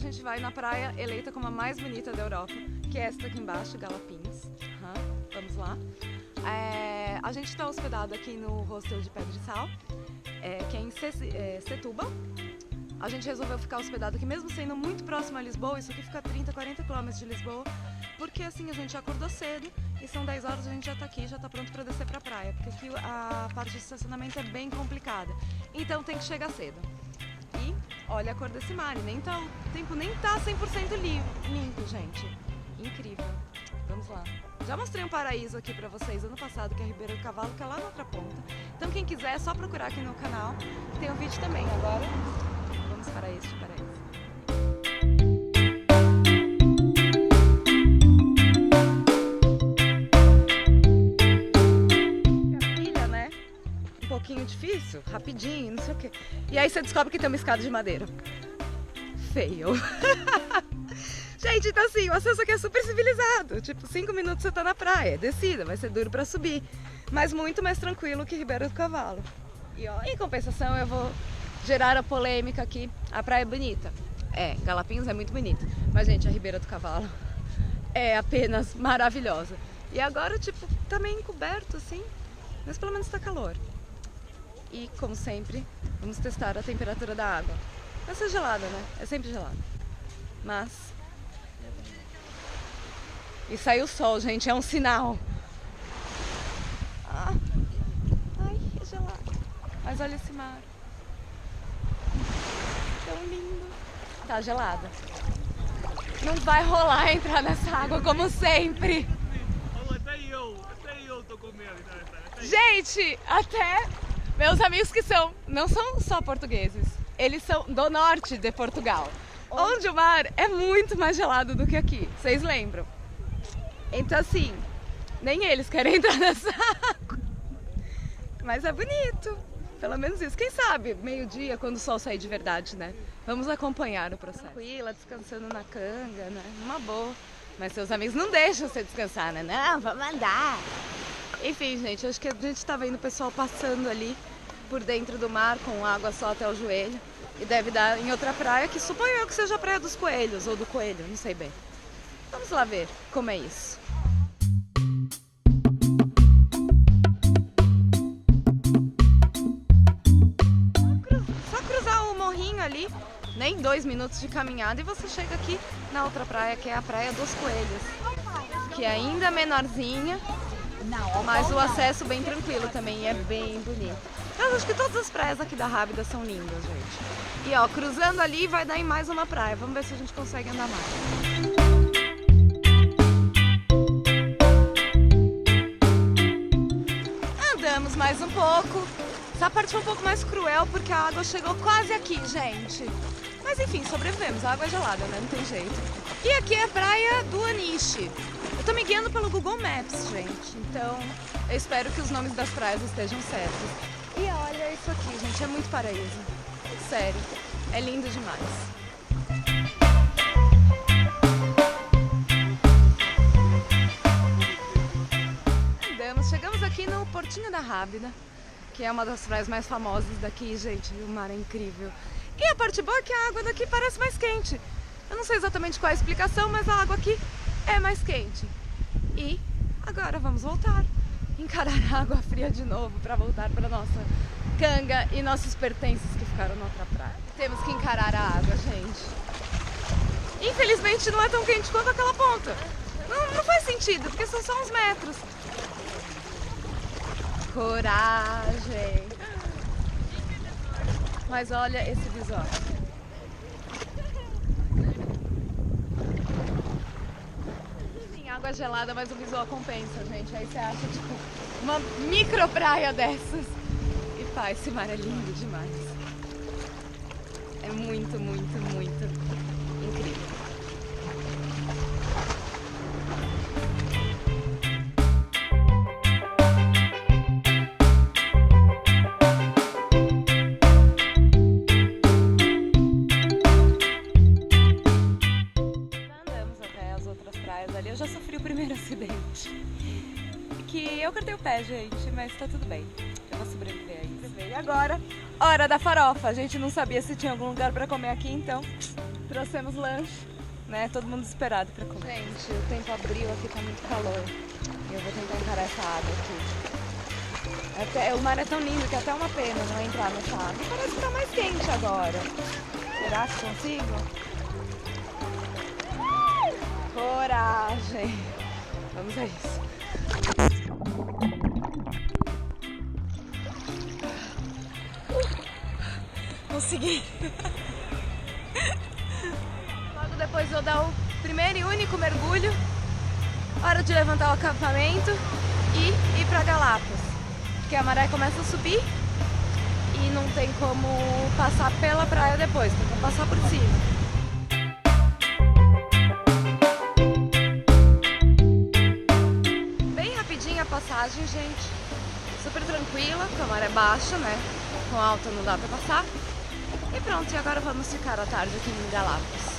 gente vai na praia eleita como a mais bonita da Europa, que é esta aqui embaixo, Galapins. Vamos lá. A gente está hospedado aqui no hostel de Pedra e Sal, que é em Setúbal. A gente resolveu ficar hospedado aqui, mesmo sendo muito próximo a Lisboa. Isso aqui fica a 30, 40 quilômetros de Lisboa, porque assim a gente acordou cedo e são 10 horas, a gente já está aqui, já está pronto para descer para a praia, porque aqui a parte de estacionamento é bem complicada, então tem que chegar cedo. E olha a cor desse mar, o tempo nem tá 100% limpo, gente. Incrível. Vamos lá. Já mostrei um paraíso aqui pra vocês ano passado, que é Ribeira do Cavalo, que é lá na outra ponta. Então quem quiser é só procurar aqui no canal. Tem um vídeo também. Agora vamos para este paraíso. A trilha, né? Um pouquinho difícil, rapidinho, não sei o quê. E aí você descobre que tem uma escada de madeira. Fail. Gente, então assim, o acesso aqui é super civilizado. Tipo, 5 minutos você tá na praia, descida, vai ser duro pra subir. Mas muito mais tranquilo que Ribeira do Cavalo. E ó, em compensação eu vou gerar a polêmica aqui. A praia é bonita. Galapins é muito bonita. Mas gente, a Ribeira do Cavalo é apenas maravilhosa. E agora, tipo, tá meio encoberto assim, mas pelo menos tá calor. E como sempre, vamos testar a temperatura da água. Vai ser gelada, né? É sempre gelada. Mas... E saiu o sol, gente, é um sinal. Ai, é gelado. Mas olha esse mar. Tão lindo. Tá gelada. Não vai rolar entrar nessa água como sempre. Até eu tô com medo. Gente, até meus amigos que não são só portugueses. Eles são do norte de Portugal. Onde o mar é muito mais gelado do que aqui. Vocês lembram? Então assim, nem eles querem entrar nessa água. Mas é bonito, pelo menos isso. Quem sabe, meio-dia, quando o sol sair de verdade, né? Vamos acompanhar o processo. Tranquila, descansando na canga, né? Uma boa. Mas seus amigos não deixam você descansar, né? Não, vamos andar. Enfim, gente, acho que a gente tá vendo o pessoal passando ali por dentro do mar com água só até o joelho. E deve dar em outra praia, que suponho eu que seja a Praia dos Coelhos, ou do Coelho, não sei bem. Vamos lá ver como é isso. Só cruzar o morrinho ali, nem 2 minutos de caminhada, e você chega aqui na outra praia, que é a Praia dos Coelhos, que é ainda menorzinha, mas o acesso bem tranquilo também, e é bem bonito. Eu acho que todas as praias aqui da Rábida são lindas, gente. E ó, cruzando ali vai dar em mais uma praia. Vamos ver se a gente consegue andar mais. Andamos mais um pouco. Essa parte foi um pouco mais cruel porque a água chegou quase aqui, gente. Mas enfim, sobrevivemos. A água é gelada, né? Não tem jeito. E aqui é a praia do Aniche. Eu tô me guiando pelo Google Maps, gente. Então, eu espero que os nomes das praias estejam certos. E olha isso aqui, gente. É muito paraíso. Sério. É lindo demais. Chegamos aqui no Portinho da Rábida, que é uma das praias mais famosas daqui, gente. O mar é incrível. E a parte boa é que a água daqui parece mais quente. Eu não sei exatamente qual é a explicação, mas a água aqui é mais quente. E agora vamos voltar, encarar a água fria de novo para voltar para nossa canga e nossos pertences que ficaram na outra praia. Temos que encarar a água, gente. Infelizmente não é tão quente quanto aquela ponta. Não faz sentido, porque são só uns metros. Coragem! Mas olha esse visual. Sim, água gelada, mas o visual compensa, gente. Aí você acha, tipo, uma micro praia dessas. E pá, esse mar é lindo demais. É muito, muito, muito incrível. Eu já sofri o primeiro acidente, que eu cortei o pé, gente, mas tá tudo bem, eu vou sobreviver a isso. E agora, hora da farofa. A gente não sabia se tinha algum lugar pra comer aqui, então Trouxemos lanche, né? Todo mundo desesperado pra comer. Gente, o tempo abriu, aqui tá muito calor. E eu vou tentar encarar essa água aqui. O mar é tão lindo que é até uma pena não entrar nessa água. Parece que tá mais quente agora. Será que consigo? Coragem! Vamos a isso. Consegui! Logo depois vou dar o primeiro e único mergulho. Hora de levantar o acampamento e ir pra Galápagos. Porque a maré começa a subir e não tem como passar pela praia depois, tem que passar por cima. Bem rapidinho a passagem, gente. Super tranquila, com a maré baixa, né? Com alta não dá pra passar. E pronto, e agora vamos ficar à tarde aqui em Galápagos.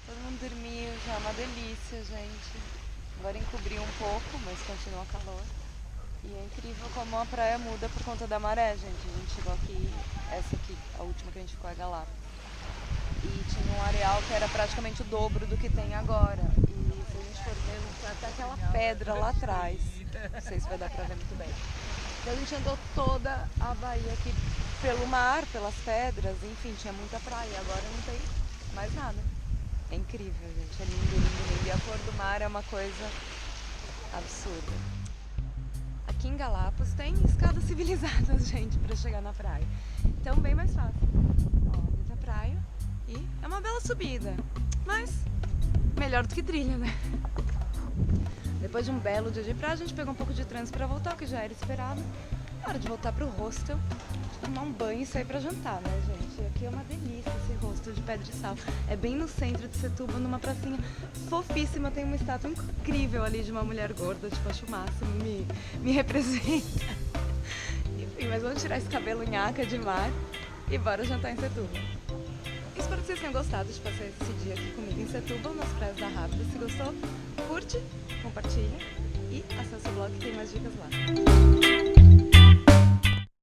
Todo mundo dormiu, já é uma delícia, gente. Agora encobriu um pouco, mas continua calor. E é incrível como a praia muda por conta da maré, gente. A gente chegou aqui, essa aqui, a última que a gente ficou é Galápagos. E tinha um areal que era praticamente o dobro do que tem agora. E se a gente for ver, tem até aquela pedra lá atrás. Não sei se vai dar pra ver muito bem. Então a gente andou toda a Bahia aqui pelo mar, pelas pedras, enfim, tinha muita praia. Agora não tem mais nada. É incrível, gente. É lindo, lindo, lindo. E a cor do mar é uma coisa absurda. Aqui em Galápagos tem escadas civilizadas, gente, pra chegar na praia. Então bem mais fácil. Ó, ali tá a praia. E é uma bela subida, mas melhor do que trilha, né? Depois de um belo dia de praia, a gente pegou um pouco de trânsito pra voltar, o que já era esperado. Hora de voltar pro hostel, tomar um banho e sair pra jantar, né, gente? E aqui é uma delícia esse hostel de Pedra e Sal. É bem no centro de Setúbal, numa pracinha fofíssima. Tem uma estátua incrível ali de uma mulher gorda, tipo, acho o máximo, me representa. Enfim, mas vamos tirar esse cabelo nhaca de mar e bora jantar em Setúbal. Espero que vocês tenham gostado de passar esse dia aqui comigo em Setúbal, nas praias da Rábida. Se gostou, curte, compartilha e acesse o blog que tem mais dicas lá.